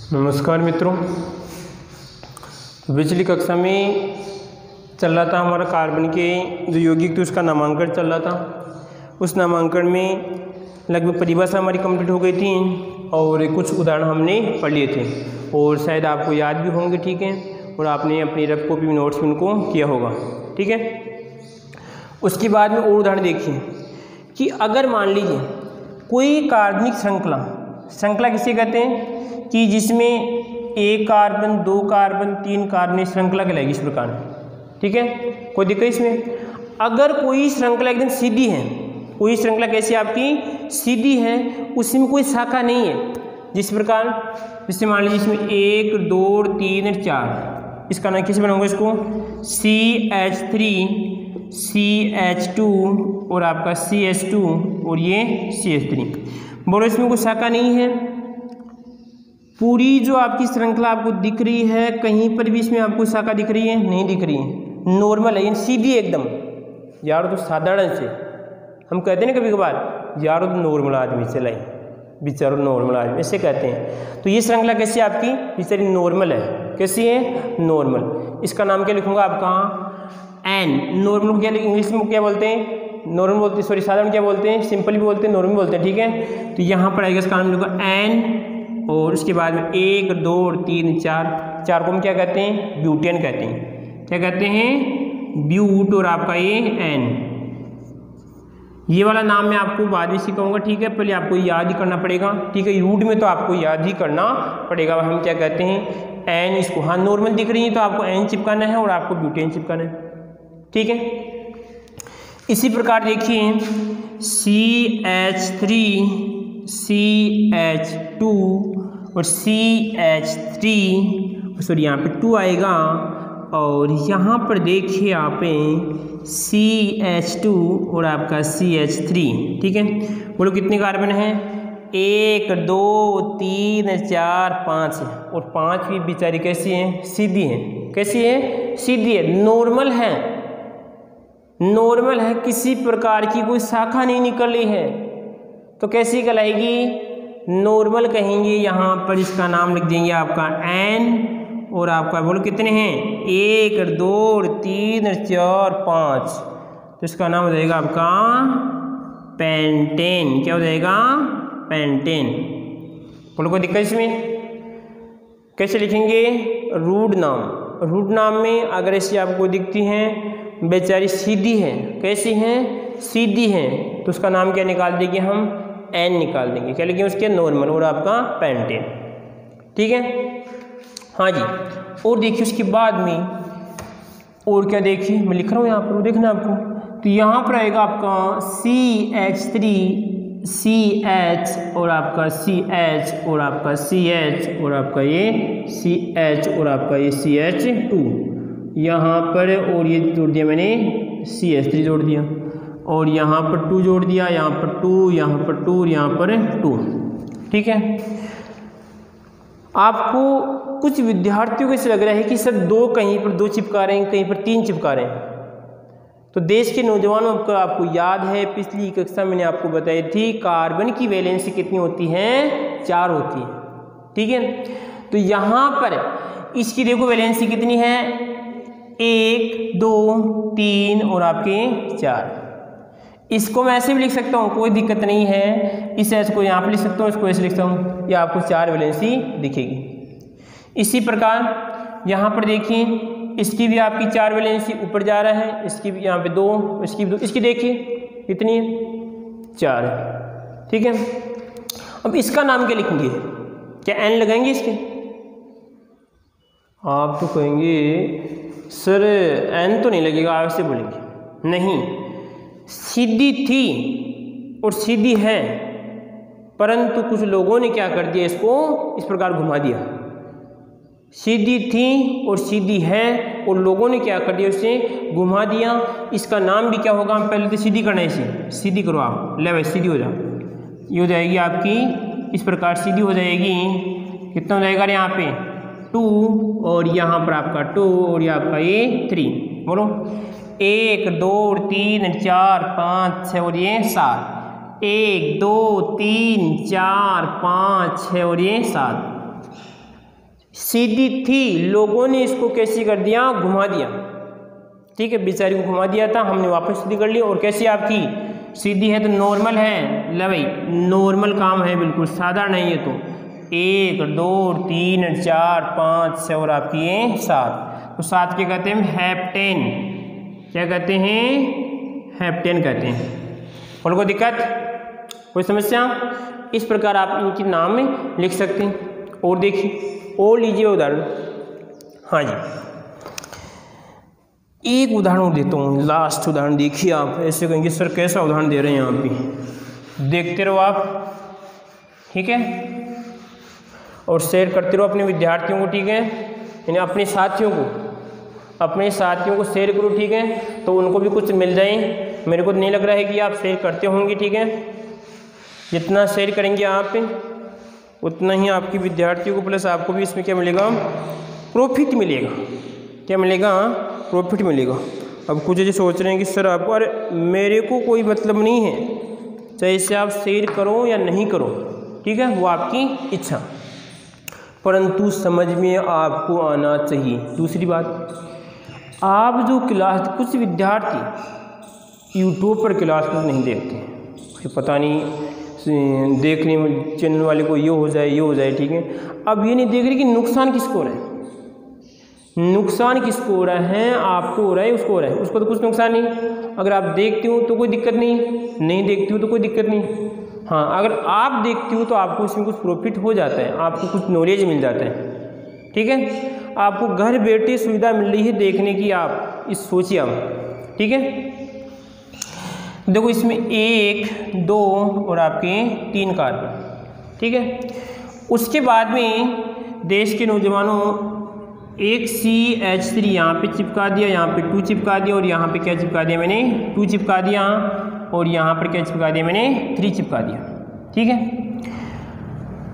नमस्कार मित्रों, पिछली कक्षा में चल रहा था हमारा कार्बन के जो यौगिक थे उसका नामांकन चल रहा था। उस नामांकन में लगभग परिभाषा हमारी कंप्लीट हो गई थी और कुछ उदाहरण हमने पढ़ लिए थे और शायद आपको याद भी होंगे, ठीक है, और आपने अपनी रफ कॉपी में नोट्स में उनको किया होगा, ठीक है। उसके बाद में और उदाहरण देखिए कि अगर मान लीजिए कोई कार्बनिक श्रृंखला किसे कहते हैं कि जिसमें एक कार्बन, दो कार्बन, तीन कार्बन श्रृंखला कहलाएगी इस प्रकार, ठीक है। कोई दिक्कत इसमें? अगर कोई श्रृंखला एकदम सीधी है, कोई श्रृंखला कैसी आपकी सीधी है, उसमें कोई शाखा नहीं है, जिस प्रकार जैसे मान लीजिए इसमें 1 2 3 4, इसका नाम कैसे बनाऊंगा इसको CH3 CH2 और आपका CH2 और ये CH3। बोलो इसमें कोई शाखा नहीं है। पूरी जो आपकी श्रृंखला आपको दिख रही है, कहीं पर भी इसमें आपको शाखा दिख रही है? नहीं दिख रही है, नॉर्मल है, सीधी एकदम। यार तो साधारण से हम कहते हैं ना कभी कभार, यार तो नॉर्मल आदमी चलाई, बेचारो नॉर्मल आदमी, ऐसे कहते हैं। तो ये श्रृंखला कैसी है आपकी? बेचारी नॉर्मल है। कैसी है? नॉर्मल। इसका नाम क्या लिखूंगा आपका एन। नॉर्मल क्या इंग्लिश में क्या बोलते हैं? नॉर्मल बोलते, सॉरी साधारण क्या बोलते हैं? सिंपल भी बोलते हैं, नॉर्मल बोलते हैं, ठीक है। तो यहाँ पर आएगा इसका नाम लिखूंगा एन और उसके बाद में 1 2 3 4 को हम क्या कहते हैं? ब्यूटेन कहते हैं। क्या कहते हैं? ब्यूट और आपका ये एन। ये वाला नाम मैं आपको बाद में सिखाऊंगा, ठीक है। पहले आपको याद ही करना पड़ेगा, ठीक है। रूट में तो आपको याद ही करना पड़ेगा। हम क्या कहते हैं? एन। इसको हाँ नॉर्मल दिख रही है तो आपको एन चिपकाना है और आपको ब्यूटेन चिपकाना है, ठीक है। इसी प्रकार देखिए CH3 CH2 और CH3, सॉरी यहाँ पे 2 आएगा और यहाँ पर देखिए आप CH2 और आपका CH3, ठीक है। बोलो कितने कार्बन हैं? 1 2 3 4 5 और 5 भी बेचारी कैसी हैं? सीधी हैं। कैसी है? सीधी है, नॉर्मल है, नॉर्मल है, किसी प्रकार की कोई शाखा नहीं निकल रही है, तो कैसी कहलाएगी? नॉर्मल कहेंगे। यहाँ पर इसका नाम लिख देंगे आपका एन और आपका बोलो कितने हैं? 1 2 3 4 5, तो इसका नाम हो जाएगा आपका पेंटेन। क्या हो जाएगा? पेंटेन। बोलो कोई दिक्कत इसमें? कैसे लिखेंगे? रूट नाम में अगर ऐसी आपको दिखती हैं, बेचारी सीधी है, कैसी हैं? सीधी हैं, तो उसका नाम क्या निकाल देंगे हम? एन निकाल देंगे। क्या लिखेंगे उसके? नॉर्मल और आपका पेंटेन, ठीक है। हाँ जी। और देखिए उसके बाद में और क्या देखिए, मैं लिख रहा हूँ यहाँ पर, देखना आपको। तो यहाँ पर आएगा आपका CH3 CH और आपका CH और आपका CH और आपका ये CH और आपका ये CH2 यहाँ पर, और ये जोड़ दिया मैंने CH3 जोड़ दिया और यहाँ पर 2 जोड़ दिया, यहाँ पर 2, यहाँ पर 2 और यहाँ पर 2, ठीक है। आपको कुछ विद्यार्थियों को ऐसे लग रहा है कि सर कहीं पर 2 चिपका रहे हैं, कहीं पर 3 चिपका रहे हैं। तो देश के नौजवानों को आपको याद है पिछली कक्षा मैंने आपको बताई थी कार्बन की वैलेंसी कितनी होती है? 4 होती है, ठीक है। तो यहाँ पर इसकी देखो वैलेंसी कितनी है? 1 2 3 और आपके 4। इसको मैं ऐसे भी लिख सकता हूँ, कोई दिक्कत नहीं है। इस ऐसे को यहाँ पर लिख सकता हूँ, इसको ऐसे लिख सकता हूँ, या आपको 4 वैलेंसी दिखेगी। इसी प्रकार यहाँ पर देखिए इसकी भी आपकी 4 वैलेंसी ऊपर जा रहा है, इसकी भी यहाँ पे 2, इसकी भी 2, इसकी देखिए कितनी है? 4, ठीक है। अब इसका नाम क्या लिखेंगे? क्या एन लगाएंगे इसके? आप तो कहेंगे सर एन तो नहीं लगेगा, आप ऐसे बोलेंगे। नहीं, सीधी थी और सीधी है, परंतु कुछ लोगों ने क्या कर दिया, इसको इस प्रकार घुमा दिया। सीधी थी और सीधी है और लोगों ने क्या कर दिया, उसे घुमा दिया। इसका नाम भी क्या होगा? हम पहले तो सीधी करना है, इसे सीधी करो आप, ले भाई सीधी हो जाओ। ये हो जाएगी आपकी इस प्रकार सीधी हो जाएगी। कितना हो जाएगा यहाँ पे? 2 और यहाँ पर आपका 2 और ये आपका ये 3। बोलो 1 2 3 4 5 6 और ये 7। 1 2 3 4 5 6 और ये 7। सीधी थी, लोगों ने इसको कैसे कर दिया, घुमा दिया। ठीक है, बेचारी को घुमा दिया था, हमने वापस सीधी कर ली। और कैसी आपकी सीधी है तो नॉर्मल है, ले भाई नॉर्मल काम है, बिल्कुल साधारण है ये तो। 1 2 3 4 5 6 और आपकी ये 7, तो 7 क्या कहते हैं, हेप्टेन। क्या कहते हैं, हेप्टेन कहते हैं। और कोई दिक्कत, कोई समस्या? इस प्रकार आप इनके नाम में लिख सकते हैं। और देखिए और लीजिए उदाहरण। हाँ जी, एक उदाहरण और देता हूँ, लास्ट उदाहरण देखिए आप। ऐसे कहेंगे सर कैसा उदाहरण दे रहे हैं आप भी, देखते रहो आप, ठीक है, और शेयर करते रहो अपने विद्यार्थियों को, ठीक है, यानी अपने साथियों को शेयर करो, ठीक है, तो उनको भी कुछ मिल जाए। मेरे को नहीं लग रहा है कि आप शेयर करते होंगे, ठीक है। जितना शेयर करेंगे आप उतना ही आपके विद्यार्थियों को प्लस आपको भी इसमें क्या मिलेगा, प्रॉफिट मिलेगा। क्या मिलेगा, प्रॉफिट मिलेगा। अब कुछ ऐसे सोच रहे हैं कि सर आपको, अरे मेरे को कोई मतलब नहीं है, चाहे इसे आप शेयर करो या नहीं करो, ठीक है, वो आपकी इच्छा, परंतु समझ में आपको आना चाहिए। दूसरी बात, आप जो क्लास, कुछ विद्यार्थी यूट्यूब पर क्लास को नहीं देखते, पता नहीं देखने में चैनल वाले को ये हो जाए, ठीक है। अब ये नहीं देख रहे कि नुकसान किसको हो रहा है, नुकसान किसको हो रहा है, आपको हो रहा है, उसको हो रहा है, उसको तो कुछ नुकसान नहीं। अगर आप देखते हो तो कोई दिक्कत नहीं देखते हो तो कोई दिक्कत नहीं। हाँ, अगर आप देखते हो तो आपको इसमें कुछ प्रॉफिट हो जाता है, आपको कुछ नॉलेज मिल जाता है, ठीक है। आपको घर बैठे सुविधा मिल रही है देखने की, आप इस सोचिए आप, ठीक है। देखो इसमें 1 2 और आपके 3 कार्बन, ठीक है। उसके बाद में देश के नौजवानों एक CH3 यहाँ पे चिपका दिया, यहाँ पे 2 चिपका दिया, और यहाँ पे क्या चिपका दिया मैंने, 2 चिपका दिया, और यहाँ पर क्या चिपका दिया मैंने, 3 चिपका दिया, ठीक है।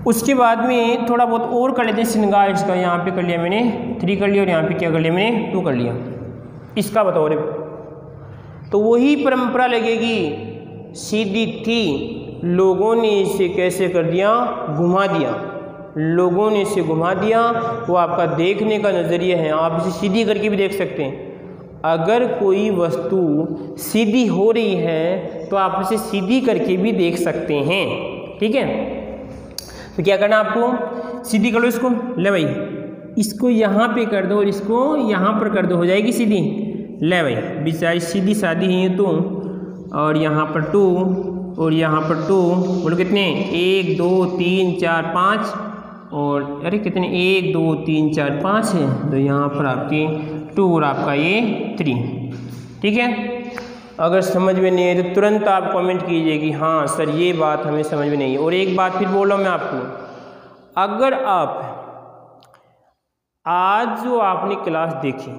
उसके बाद में थोड़ा बहुत और कर लेते हैं श्रृंगार इसका, यहाँ पे कर लिया मैंने 3 कर लिया, और यहाँ पे क्या कर लिया मैंने 2 कर लिया। इसका बताओ रे, तो वही परंपरा लगेगी, सीधी थी, लोगों ने इसे कैसे कर दिया, घुमा दिया, लोगों ने इसे घुमा दिया। वो आपका देखने का नज़रिया है, आप इसे सीधी करके भी देख सकते हैं। अगर कोई वस्तु सीधी हो रही है तो आप इसे सीधी करके भी देख सकते हैं, ठीक है। तो क्या करना आपको, सीधी कर लो इसको, ले भाई इसको यहाँ पे कर दो और इसको यहाँ पर कर दो, हो जाएगी सीधी। ले भाई बेचारी सीधी सादी ही है तो, और यहाँ पर 2 और यहाँ पर 2, बोलो कितने, 1 2 3 4 5, और अरे कितने, 1 2 3 4 5 है, तो यहाँ पर आपके 2 और आपका ये 3, ठीक है। अगर समझ में नहीं है तो तुरंत आप कमेंट कीजिए कि हाँ सर ये बात हमें समझ में नहीं है। और एक बात फिर बोल रहा हूँ मैं आपको, अगर आप आज जो आपने क्लास देखी,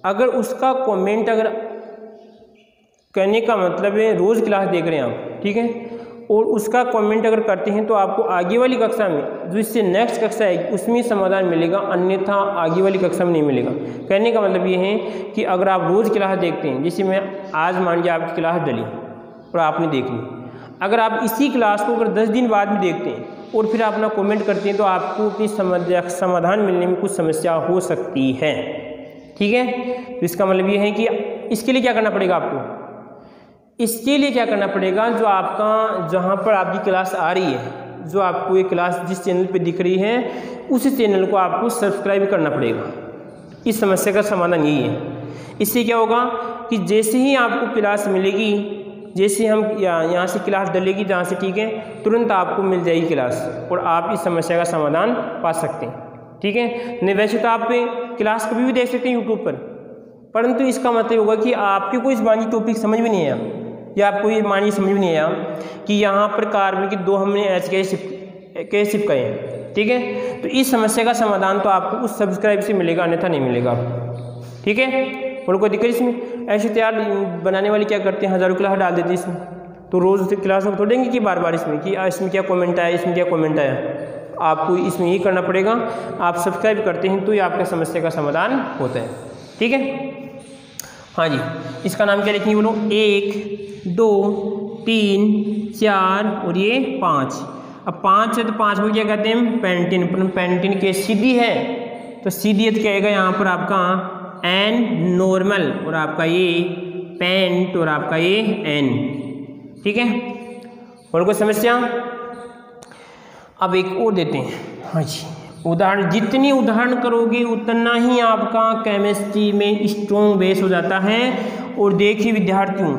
अगर उसका कमेंट, अगर कहने का मतलब है रोज़ क्लास देख रहे हैं आप, ठीक है, और उसका कमेंट अगर करते हैं तो आपको आगे वाली कक्षा में, जो इससे नेक्स्ट कक्षा है, उसमें समाधान मिलेगा, अन्यथा आगे वाली कक्षा में नहीं मिलेगा। कहने का मतलब ये है कि अगर आप रोज़ क्लास देखते हैं, जैसे मैं आज मान लीजिए आपकी क्लास डली और आपने देख ली, अगर आप इसी क्लास को अगर 10 दिन बाद में देखते हैं और फिर अपना कमेंट करते हैं तो आपको अपनी समाधान मिलने में कुछ समस्या हो सकती है, ठीक है। तो इसका मतलब ये है कि इसके लिए क्या करना पड़ेगा आपको, इसके लिए क्या करना पड़ेगा, जो आपका जहाँ पर आपकी क्लास आ रही है, जो आपको ये क्लास जिस चैनल पे दिख रही है, उसी चैनल को आपको सब्सक्राइब करना पड़ेगा। इस समस्या का समाधान यही है। इससे क्या होगा कि जैसे ही आपको क्लास मिलेगी, जैसे हम यहाँ से क्लास डलेगी जहाँ से, ठीक है, तुरंत आपको मिल जाएगी क्लास और आप इस समस्या का समाधान पा सकते हैं, ठीक है। नहीं वैसे तो आप क्लास कभी भी देख सकते हैं यूट्यूब पर, परंतु इसका मतलब होगा कि आपके को इस बानी टॉपिक समझ में नहीं आया, या आपको ये मानिए समझ में नहीं आया कि यहाँ पर कार्बन के 2 हमने H कैसे चिपकाए हैं, ठीक है। तो इस समस्या का समाधान तो आपको उस सब्सक्राइब से मिलेगा, अन्यथा नहीं मिलेगा, ठीक है। और कोई दिक्कत इसमें, ऐसे तैयार बनाने वाले क्या करते हैं, हज़ारों क्लास डाल देते हैं इसमें, तो रोज़ क्लास में थोड़ेंगे कि बार बार इसमें कि इसमें क्या कमेंट आया, इसमें क्या कमेंट आया, आपको इसमें यही करना पड़ेगा। आप सब्सक्राइब करते हैं तो ये आपका समस्या का समाधान होता है, ठीक है। हाँ जी, इसका नाम क्या लिखेंगे बोलो, 1 2 3 4 और ये 5। अब 5 है तो 5 में क्या कहते हैं, पेंटिन। पेंटिन के सीधी है तो सीधी क्या आएगा यहाँ पर आपका एन नॉर्मल और आपका ये पेंट और आपका ये एन। ठीक है, और कोई समस्या? अब एक और देते हैं। हाँ जी, उदाहरण, जितनी उदाहरण करोगे उतना ही आपका केमिस्ट्री में स्ट्रॉन्ग बेस हो जाता है। और देखिए विद्यार्थियों,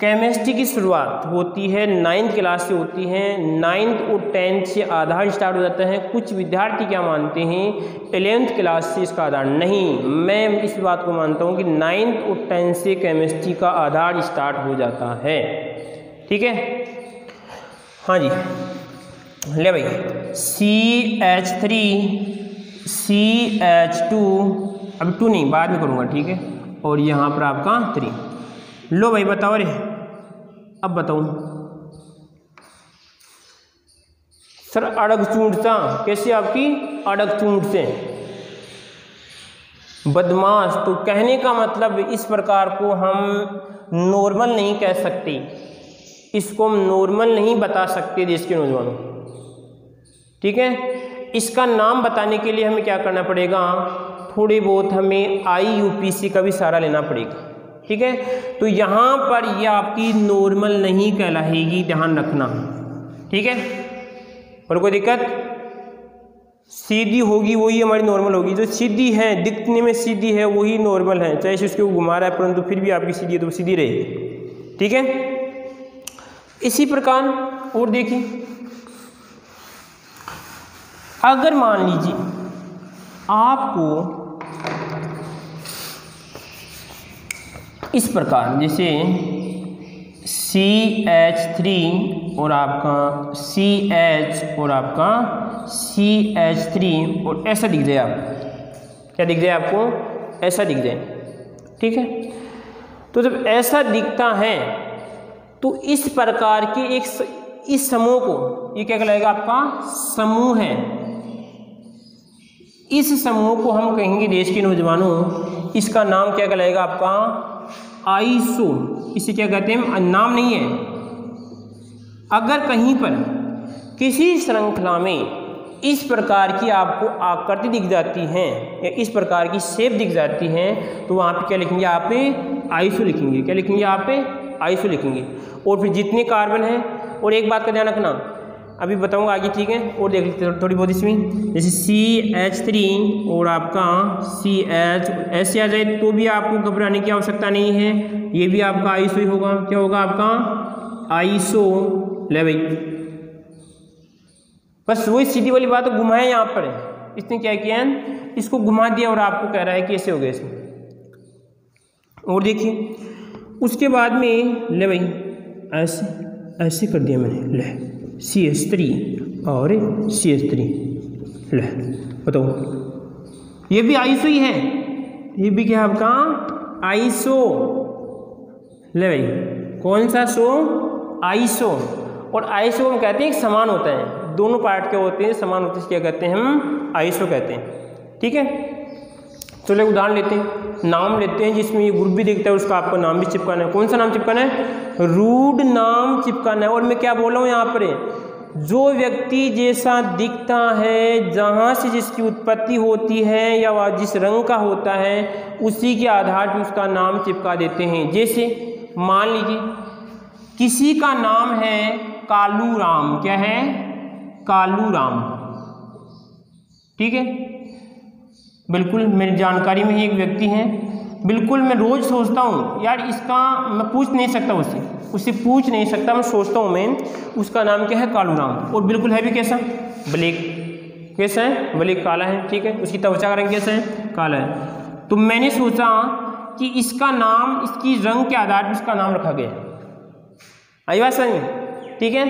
केमिस्ट्री की शुरुआत होती है 9th क्लास से होती है, 9th और 10th से आधार स्टार्ट हो जाता है। कुछ विद्यार्थी क्या मानते हैं 11th क्लास से इसका आधार, नहीं, मैं इस बात को मानता हूँ कि 9th और 10th से केमिस्ट्री का आधार स्टार्ट हो जाता है। ठीक है, हाँ जी, ले भाई CH3 CH2, अब 2 नहीं, बाद में करूँगा, ठीक है, और यहाँ पर आपका 3। लो भाई बताओ रे, अब बताऊँ सर अड़ग चूंटता कैसे? आपकी अड़ग चूंट से बदमाश। तो कहने का मतलब इस प्रकार को हम नॉर्मल नहीं कह सकते, इसको हम नॉर्मल नहीं बता सकते देश के नौजवानों। ठीक है, इसका नाम बताने के लिए हमें क्या करना पड़ेगा, थोड़ी बहुत हमें IUPAC का भी सहारा लेना पड़ेगा। ठीक है, तो यहाँ पर ये आपकी नॉर्मल नहीं कहलाएगी, ध्यान रखना। ठीक है, और कोई दिक्कत? सीधी होगी वही हमारी नॉर्मल होगी, जो सीधी है, दिखने में सीधी है वही नॉर्मल है, चाहे उसको घुमा रहा है परंतु फिर भी आपकी सीधी है तो सीधी रहेगी। ठीक है, इसी प्रकार और देखिए, अगर मान लीजिए आपको इस प्रकार जैसे CH3 और आपका CH और आपका CH3 और ऐसा दिख जाए, आप क्या दिख जाए आपको, ऐसा दिख जाए। ठीक है, तो जब ऐसा दिखता है तो इस प्रकार के इस समूह को ये क्या कहलाएगा, आपका समूह है। इस समूह को हम कहेंगे देश के नौजवानों, इसका नाम क्या कहलाएगा, आपका आइसो। इसे क्या कहते हैं, नाम नहीं है। अगर कहीं पर किसी श्रृंखला में इस प्रकार की आपको आकृति दिख जाती है या इस प्रकार की शेप दिख जाती है तो वहाँ पे क्या लिखेंगे, आप पे आइसो लिखेंगे। क्या लिखेंगे, आप पे आइसो लिखेंगे। और फिर जितने कार्बन हैं, और एक बात का ध्यान रखना, अभी बताऊंगा आगे, ठीक है, और देख लीजिए थोड़ी बहुत इसमें, जैसे CH3 और आपका CH ऐसे आ जाए तो भी आपको घबराने की आवश्यकता नहीं है, ये भी आपका आइसो ही होगा। क्या होगा, आपका आइसो। ले भाई, बस वही सीधी वाली बात घुमाया यहाँ पर, इसने क्या किया, इसको घुमा दिया और आपको कह रहा है कि ऐसे हो गया इसमें। और देखिए उसके बाद में ले भाई ऐसे ऐसे कर दिया मैंने, ले CH3 और CH3, ले बताओ, ये भी आइसो ही है, ये भी क्या आपका आइसो। ले भाई कौन सा सो, आइसो। और आइसो हम कहते हैं एक समान होता है, दोनों पार्ट के होते हैं समान होते हैं, क्या कहते हैं हम, आइसो कहते हैं। ठीक है, चलो उदाहरण लेते हैं, नाम लेते हैं जिसमें ये ग्रुप भी दिखता है, उसका आपको नाम भी चिपकाना है। कौन सा नाम चिपकाना है, रूट नाम चिपकाना है। और मैं क्या बोल रहा हूँ यहाँ पर, जो व्यक्ति जैसा दिखता है, जहाँ से जिसकी उत्पत्ति होती है या वह जिस रंग का होता है, उसी के आधार पर उसका नाम चिपका देते हैं। जैसे मान लीजिए किसी का नाम है कालू राम, क्या है, कालू राम। ठीक है, बिल्कुल मेरी जानकारी में ही एक व्यक्ति है, बिल्कुल मैं रोज सोचता हूँ यार इसका, मैं पूछ नहीं सकता उससे पूछ नहीं सकता, मैं सोचता हूँ मैं उसका नाम क्या है, कालू राम। और बिल्कुल है भी कैसा, ब्लैक। कैसा है, ब्लैक, काला है। ठीक है, उसकी त्वचा का रंग कैसा है, काला है। तो मैंने सोचा कि इसका नाम, इसकी रंग के आधार पर इसका नाम रखा गया। आई बात समझ में? ठीक है,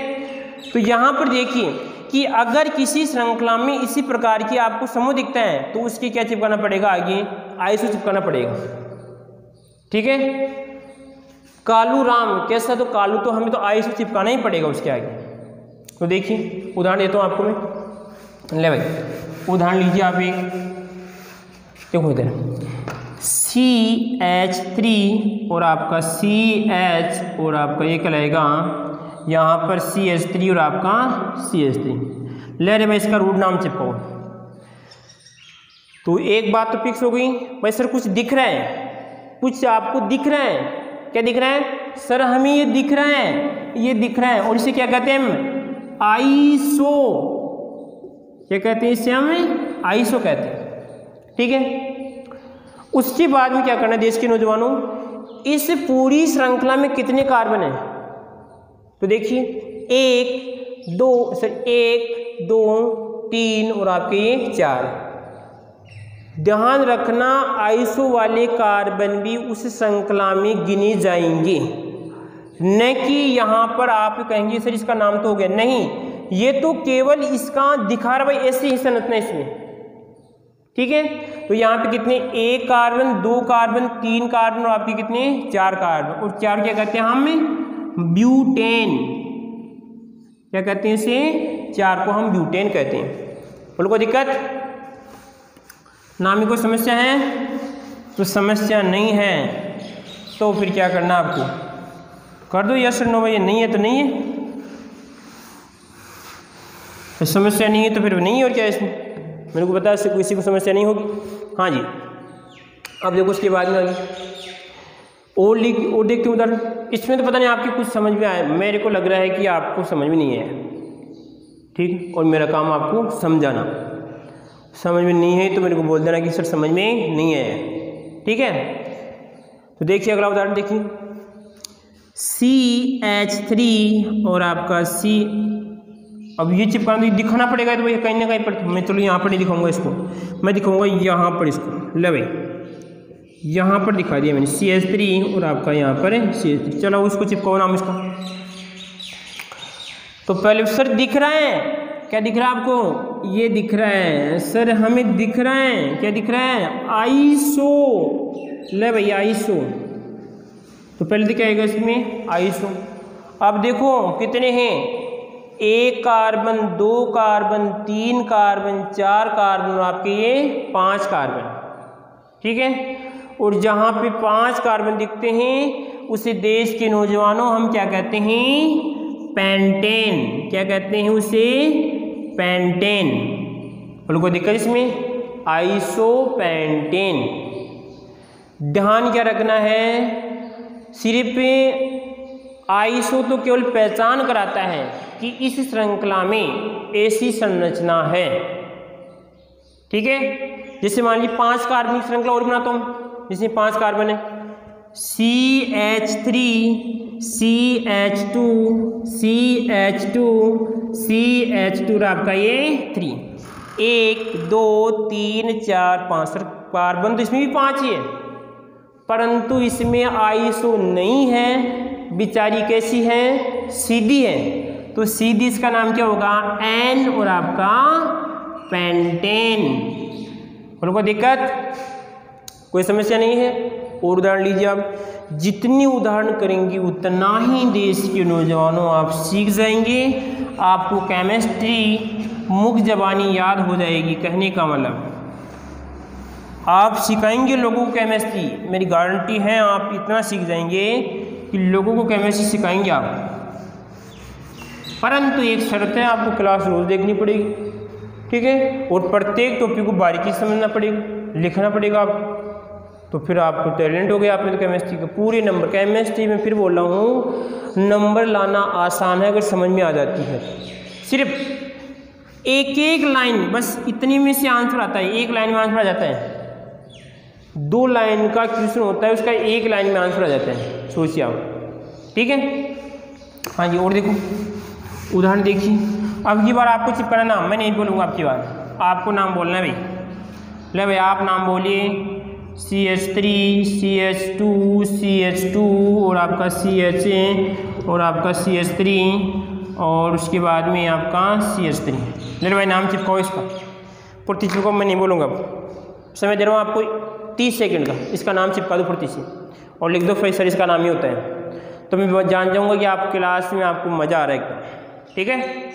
तो यहाँ पर देखिए कि अगर किसी श्रृंखला में इसी प्रकार की आपको समूह दिखता है तो उसकी क्या चिपकाना पड़ेगा, आगे आइसो चिपकाना पड़ेगा। ठीक है, कालू राम कैसा, तो कालू तो हमें तो आइसो चिपकाना ही पड़ेगा उसके आगे। तो देखिए उदाहरण देता हूँ आपको मैं, ले भाई उदाहरण लीजिए आप एक, देखो इधर CH3 और आपका CH और आपका ये कहलाएगा यहाँ पर CH3 और आपका CH3। ले रहे भाई इसका रूट नाम चिपकाओ। तो एक बात तो फिक्स हो गई भाई सर कुछ दिख रहा है, कुछ आपको दिख रहा है। क्या दिख रहा है सर? हमें ये दिख रहा है, ये दिख रहा है। और इसे क्या कहते हैं हम? आईसो। क्या कहते हैं इसे? हम आईसो कहते हैं। ठीक है, उसके बाद में क्या करना है देश के नौजवानों, इस पूरी श्रृंखला में कितने कार्बन है? तो देखिए 1 2 सर 1 2 3 और आपके ये 4। ध्यान रखना आइसो वाले कार्बन भी उस श्रृंखला में गिने जाएंगे, न कि यहाँ पर आप कहेंगे सर इसका नाम तो हो गया। नहीं, ये तो केवल इसका दिखा रहा भाई ऐसी ही संरचना इसमें। ठीक है, तो यहाँ पे कितने? 1 कार्बन 2 कार्बन 3 कार्बन और आपके कितने? 4 कार्बन। और 4 क्या कहते हैं हम? ब्यूटेन। क्या कहते हैं इसे? 4 को हम ब्यूटेन कहते हैं। बोलो कोई दिक्कत? नाम में कोई समस्या है? तो समस्या नहीं है तो फिर क्या करना आपको? कर दो यस नो भाई। नहीं है तो नहीं है, तो समस्या नहीं है तो फिर नहीं है। और क्या है इसमें? मेरे को पता है किसी को समस्या नहीं होगी। हाँ जी, अब देखो उसके बाद में और देखते हैं उधर। इसमें तो पता नहीं आपके कुछ समझ में आया, मेरे को लग रहा है कि आपको समझ में नहीं है। ठीक, और मेरा काम आपको समझाना। समझ में नहीं है तो मेरे को बोल देना कि सर समझ में नहीं है। ठीक है, तो देखिए अगला उदाहरण देखिए। CH3 और आपका C। अब ये चिपकाना दिखाना पड़ेगा तो भैया कहीं ना कहीं पर। मैं चलो यहाँ पर नहीं दिखाऊंगा इसको, मैं दिखाऊंगा यहाँ पर इसको। ले भाई यहाँ पर दिखा दिया मैंने CH3 और आपका यहाँ पर है CH3। चलो उसको चिपकाओ नाम इसका। तो पहले सर दिख रहा है, क्या दिख रहा है आपको? ये दिख रहा है सर, हमें दिख रहा है। क्या दिख रहा है? आइसो। ले भैया आइसो, तो पहले दिखाएगा इसमें आइसो। अब देखो कितने हैं? 1 कार्बन 2 कार्बन 3 कार्बन 4 कार्बन और आपके ये 5 कार्बन। ठीक है, और जहाँ पे 5 कार्बन दिखते हैं उसे देश के नौजवानों हम क्या कहते हैं? पेंटेन। क्या कहते हैं उसे? पेंटेन। बोलो कोई दिक्कत इसमें? आइसोपेंटेन। ध्यान क्या रखना है, सिर्फ आइसो तो केवल पहचान कराता है कि इस श्रृंखला में ऐसी संरचना है। ठीक है, जैसे मान लीजिए 5 कार्बन की श्रृंखला और बनाता हूँ, जिसमें 5 कार्बन है। CH3 CH2 CH2 CH2 आपका ये 3। 1 2 3 4 5 सर कार्बन तो इसमें भी 5 ही है, परंतु इसमें आइसो नहीं है। बेचारी कैसी है? सीधी है। तो सीधी इसका नाम क्या होगा? N और आपका पेंटेन। बोलो कोई दिक्कत? कोई समस्या नहीं है? और उदाहरण लीजिए आप। जितनी उदाहरण करेंगे उतना ही देश के नौजवानों आप सीख जाएंगे। आपको केमिस्ट्री मुख्य ज़बानी याद हो जाएगी। कहने का मतलब आप सिखाएंगे लोगों को केमिस्ट्री, मेरी गारंटी है आप इतना सीख जाएंगे कि लोगों को केमिस्ट्री सिखाएंगे आप। परंतु एक शर्त है, आपको क्लास रोज देखनी पड़ेगी। ठीक है, और प्रत्येक टॉपिक को बारीकी समझना पड़ेगा, लिखना पड़ेगा आप। तो फिर आपको टैलेंट हो गया। आपने तो केमिस्ट्री के पूरे नंबर, केमिस्ट्री में फिर बोल रहा हूँ नंबर लाना आसान है अगर समझ में आ जाती है। सिर्फ एक लाइन, बस इतनी में से आंसर आता है। 1 लाइन में आंसर आ जाता है। 2 लाइन का क्वेश्चन होता है, उसका 1 लाइन में आंसर आ जाता है। सोचिए आप। ठीक है, हाँ जी। और देखो उदाहरण देखिए। अब की बार आपको चिपकाना नाम मैं नहीं बोलूँगा, आपकी बार आपको नाम बोलना है भाई। ले भाई आप नाम बोलिए। CH3 CH2 CH2 और आपका CHA और आपका CH3 और उसके बाद में आपका CH3। ले भाई नाम चिपकाओ इसका। फुर्ती चिपकाओ, मैं नहीं बोलूँगा। अब समय दे रहा हूँ आपको 30 सेकंड का। इसका नाम चिपका दो फुर्ती से और लिख दो फिर सर इसका नाम ही होता है। तो मैं जान जाऊँगा कि आप क्लास में आपको मज़ा आ रहा है एकदम। ठीक है,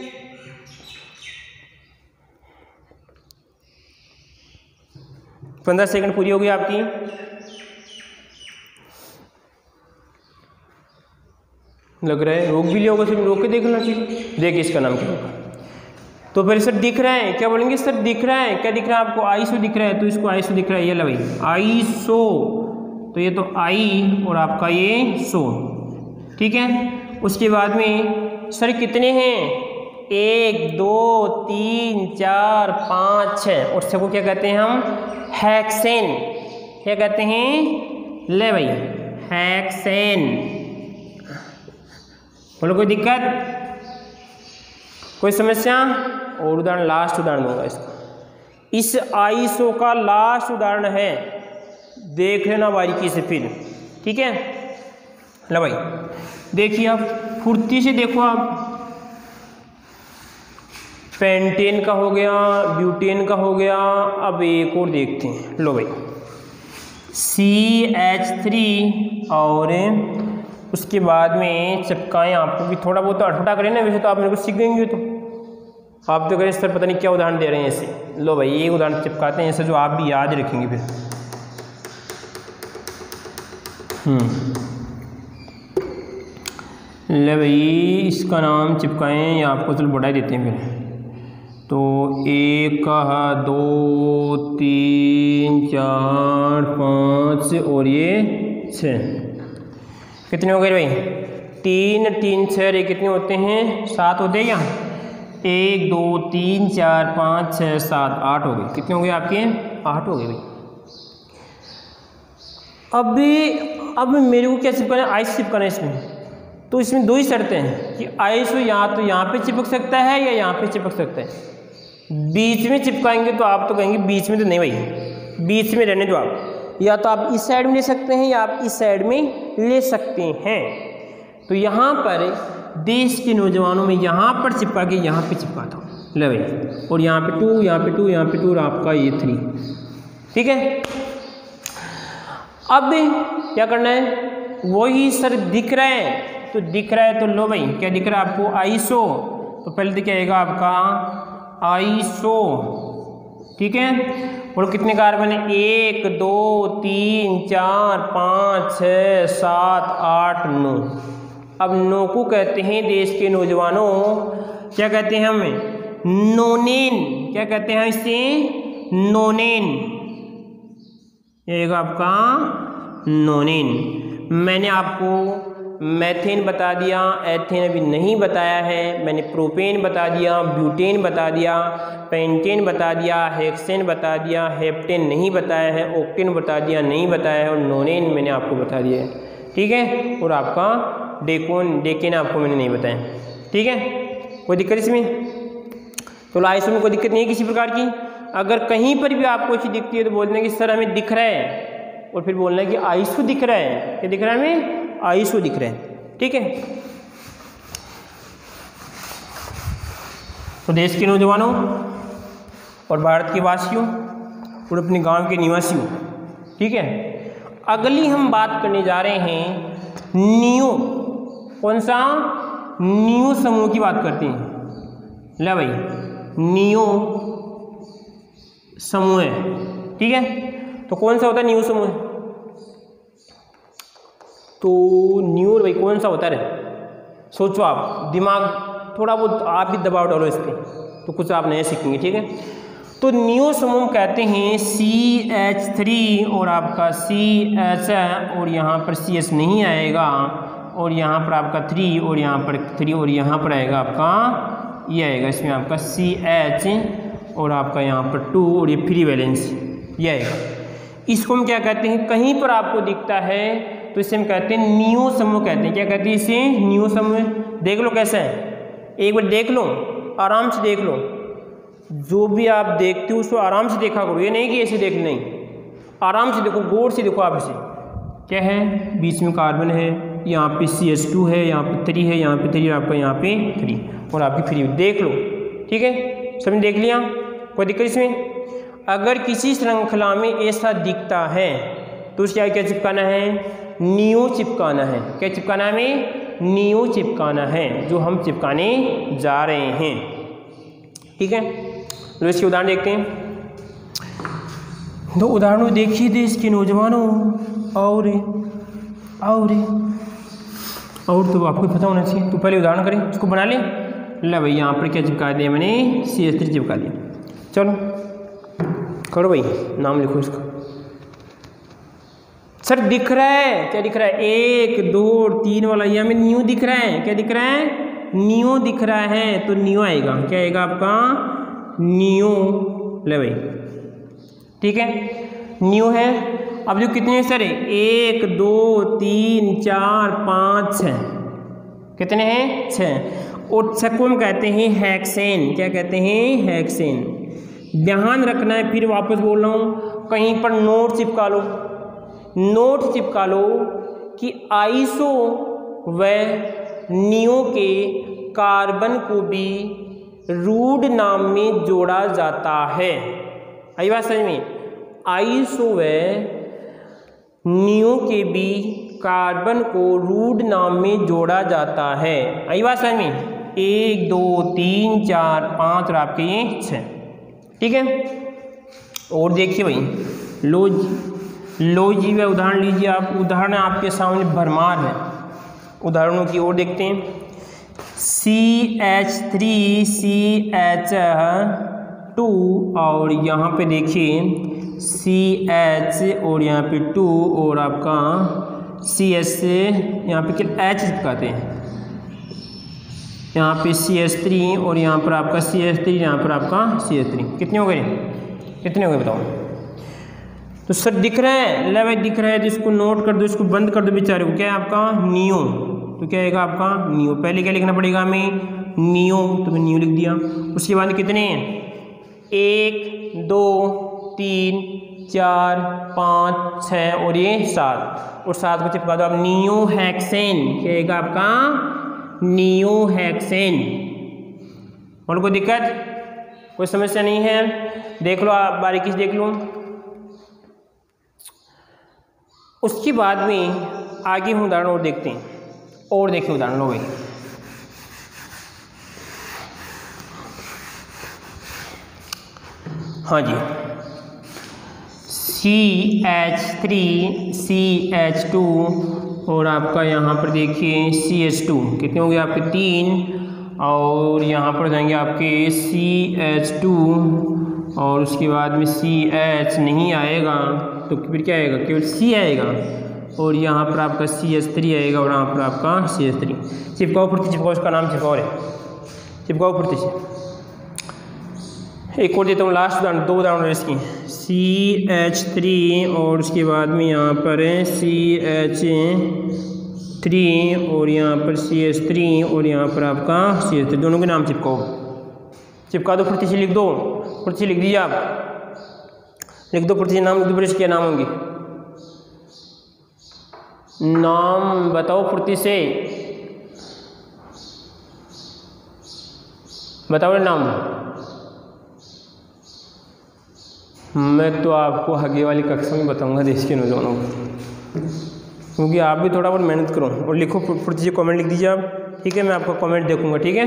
15 सेकंड पूरी हो गई आपकी। लग रहा है रोक भी लिया होगा, सिर्फ रोक के देखना चाहिए। देखिए इसका नाम क्या होगा? तो फिर सर दिख रहा है, क्या बोलेंगे सर दिख रहा है, क्या दिख रहा है आपको, आईसो दिख रहा है, तो इसको आईसो दिख रहा है, ये ला भाई आईसो, तो ये तो आई और आपका ये सो, ठीक है। उसके बाद में सर कितने हैं, 1 2 3 4 5 6, और सबको क्या कहते हैं हम, हेक्सेन, क्या कहते हैं, ले भाई हेक्सेन। बोलो कोई दिक्कत, कोई समस्या। और उदाहरण, लास्ट उदाहरण दूंगा इसका, इस आईसो का लास्ट उदाहरण है, देख लेना बारीकी से फिर, ठीक है। लो भाई देखिए आप फुर्ती से देखो, आप पेंटेन का हो गया, ब्यूटेन का हो गया, अब एक और देखते हैं। लो भाई CH3 और उसके बाद में चिपकाएं, आपको भी थोड़ा बहुत अटपटा करें ना, वैसे तो आप मेरे को सीख गएंगे, तो आप तो करें सर पता नहीं क्या उदाहरण दे रहे हैं ऐसे। लो भाई ये उदाहरण चिपकाते हैं ऐसे जो आप भी याद रखेंगे फिर। ले भाई इसका नाम चिपकाएं, या आपको चलो बढ़ा देते हैं फिर। तो 1 2 3 4 5 और ये 6, कितने हो गए भाई, 3 3 6, ये कितने होते हैं, 7 होते हैं क्या, 1 2 3 4 5 6 7 8 हो गए, कितने हो गए आपके, 8 हो गए भाई। अब मेरे को क्या चिपकाना है, आइस चिपकाना है इसमें, तो इसमें 2 ही शर्तें हैं कि आइस तो यहाँ पे चिपक सकता है या यहाँ पे चिपक सकता है। बीच में चिपकाएंगे तो आप तो कहेंगे बीच में तो नहीं भाई, बीच में रहने दो आप, या तो आप इस साइड में ले सकते हैं या आप इस साइड में ले सकते हैं। तो यहाँ पर देश के नौजवानों में यहाँ पर चिपका के यहाँ पे चिपकाता हूँ, ले भाई, और यहाँ पे 2 यहाँ पे 2 यहाँ पे 2 और आपका ये 3, ठीक है। अब क्या करना है, वही सर दिख रहा है, तो दिख रहा है तो लो भाई क्या दिख रहा है आपको, आईसो, तो पहले तो क्या आएगा आपका आईसो, ठीक है। और कितने कार्बन है, 1 2 3 4 5 6 7 8 9। अब 9 को कहते हैं देश के नौजवानों, क्या कहते हैं हमें, नोनेन, क्या कहते हैं इसे, नोनेन, ये आपका नोनेन। मैंने आपको मैथेन बता दिया, एथेन अभी नहीं बताया है, मैंने प्रोपेन बता दिया, ब्यूटेन बता दिया, पेंटेन बता दिया, हेक्सेन बता दिया, हेप्टेन नहीं बताया है, ऑक्टेन बता दिया नहीं बताया है, और नोनेन मैंने आपको बता दिया है, ठीक है। और आपका डेकेन आपको मैंने नहीं बताया, ठीक है। कोई दिक्कत इसमें, तो आइसो में कोई दिक्कत नहीं है किसी प्रकार की। अगर कहीं पर भी आपको अच्छी दिखती है तो बोलना कि सर हमें दिख रहा है, और फिर बोलना है कि आइसो दिख रहा है, क्या दिख रहा है हमें, आइसो दिख रहा है, ठीक है। तो देश के नौजवानों और भारत के वासियों और अपने गांव के निवासियों, ठीक है, अगली हम बात करने जा रहे हैं नियो, कौन सा, नियो समूह की बात करते हैं। ले भाई नियो समूह है, ठीक है। तो कौन सा होता है नियो समूह, तो न्यूर भाई कौन सा होता है, सोचो आप, दिमाग थोड़ा बहुत आप भी दबाव डालो इस पर, तो कुछ आप नए सीखेंगे, ठीक है। तो नियो समूह कहते हैं CH3 और आपका CH और यहाँ पर CH नहीं आएगा, और यहाँ पर आपका 3 और यहाँ पर 3 और यहाँ पर आएगा आपका ये आएगा, इसमें आपका CH और आपका यहाँ पर 2 और ये फ्री वैलेंस ये आएगा। इसको हम क्या कहते हैं, कहीं पर आपको दिखता है तो इसे हम कहते हैं नियो समूह कहते हैं। क्या कहते हैं इसे, नियो समूह। देख लो कैसा है, एक बार देख लो, आराम से देख लो, जो भी आप देखते हो उसको आराम से देखा करो, ये नहीं कि ऐसे देख, नहीं, आराम से देखो, गौर से देखो आप इसे। क्या है, बीच में कार्बन है, यहाँ पे CH2 है, यहाँ पे 3 है, यहाँ पे 3 आपका यहाँ पे 3 और आपकी फ्री, देख लो, ठीक है, सबने देख लिया, कोई दिक्कत इसमें। अगर किसी श्रृंखला में ऐसा दिखता है तो उसका क्या चिपकाना है, नियो चिपकाना है। क्या चिपकाना है हमें, नियो चिपकाना है, जो हम चिपकाने जा रहे हैं, ठीक है। तो इसके उदाहरण देखते हैं। दो उदाहरणों देखिए देश के नौजवानों, और तो आपको पता होना चाहिए। तो पहले उदाहरण करें, उसको बना लें, ले भाई यहाँ पर क्या चिपका दिया मैंने, CH3 चिपका दिया। चलो करो भाई, नाम लिखो इसका। सर दिख रहा है, क्या दिख रहा है, 1 2 3 वाला, ये हमें न्यू दिख रहा है। क्या दिख रहा है, न्यू दिख रहा है, तो न्यू आएगा। क्या आएगा आपका, न्यू। ले भाई ठीक है, न्यू है। अब जो कितने सर है, 1 2 3 4 5 6, कितने हैं, 6। और 6 को हम कहते हैं हेक्सेन। क्या कहते हैं, हेक्सेन। ध्यान रखना है, फिर वापस बोल रहा हूँ, कहीं पर नोट चिपका लो, नोट चिपका लो कि आइसो व नियो के कार्बन को भी रूड नाम में जोड़ा जाता है। आई बात समझ में, आइसो व नियो के भी कार्बन को रूड नाम में जोड़ा जाता है। आई बात समझ में, 1 2 3 4 5 और आपके ये 6, ठीक है। और देखिए भाई, लो जी वह उदाहरण लीजिए आप, उदाहरण आपके सामने भरमार है। उदाहरणों की ओर देखते हैं। CH3 CH2 और यहाँ पे देखिए CH और यहाँ पे 2 और आपका CH से यहाँ पे क्या H चिपकाते हैं, यहाँ पे CH3 और यहाँ पर आपका CH3, यहाँ पर आपका CH3। कितने हो गए, कितने हो गए बताओ। तो सर दिख रहा है, ले भाई दिख रहा है, तो इसको नोट कर दो, इसको बंद कर दो बेचारे को। क्या है आपका, नियो। तो क्या आएगा आपका, नियो। पहले क्या लिखना पड़ेगा हमें, नियो, तो मैं नियो लिख दिया। उसके बाद कितने हैं, 1 2 3 4 5 6 और ये 7, और 7 को चिपका दो आप, नियो हेक्सेन। क्या आएगा आपका, नियो हेक्सेन। और कोई दिक्कत, कोई समस्या नहीं है, देख लो आप, बारीकी से देख लो। उसके बाद में आगे हम उदाहरण और देखते हैं, और देखिए उदाहरण लो भाई। हाँ जी, CH3 CH2 और आपका यहाँ पर देखिए CH2, कितने हो गए आपके 3, और यहाँ पर जाएंगे आपके CH2 और उसके बाद में CH नहीं आएगा, तो फिर क्या आएगा, केवल C आएगा, और यहाँ पर आपका CH3 आएगा, और यहाँ पर आपका CH3। चिपकाओ फुर्ती, चिपकाओ, उसका नाम चिपकाओ रे, चिपकाओ फुर्ती से। एक और देता हूँ लास्ट उदाहरण, 2 उदाहरण इसकी। CH3 और उसके बाद में यहाँ पर CH3 और यहाँ पर CH3 और यहाँ पर आपका CH3, दोनों के नाम चिपकाओ, चिपका दो, फुर्ती से लिख दो, फुर्ती से लिख दीजिए आप, लिख दो फुर्ती से नाम, लिख दो। ब्रश क्या नाम होंगे, नाम बताओ फुर्ती से, बताओ नाम। मैं तो आपको आगे वाली कक्षा में बताऊंगा देश के नौजवानों को, क्योंकि आप भी थोड़ा बहुत मेहनत करो और लिखो फुर्ती से, कमेंट लिख दीजिए आप, ठीक है। मैं आपका कमेंट देखूंगा, ठीक है।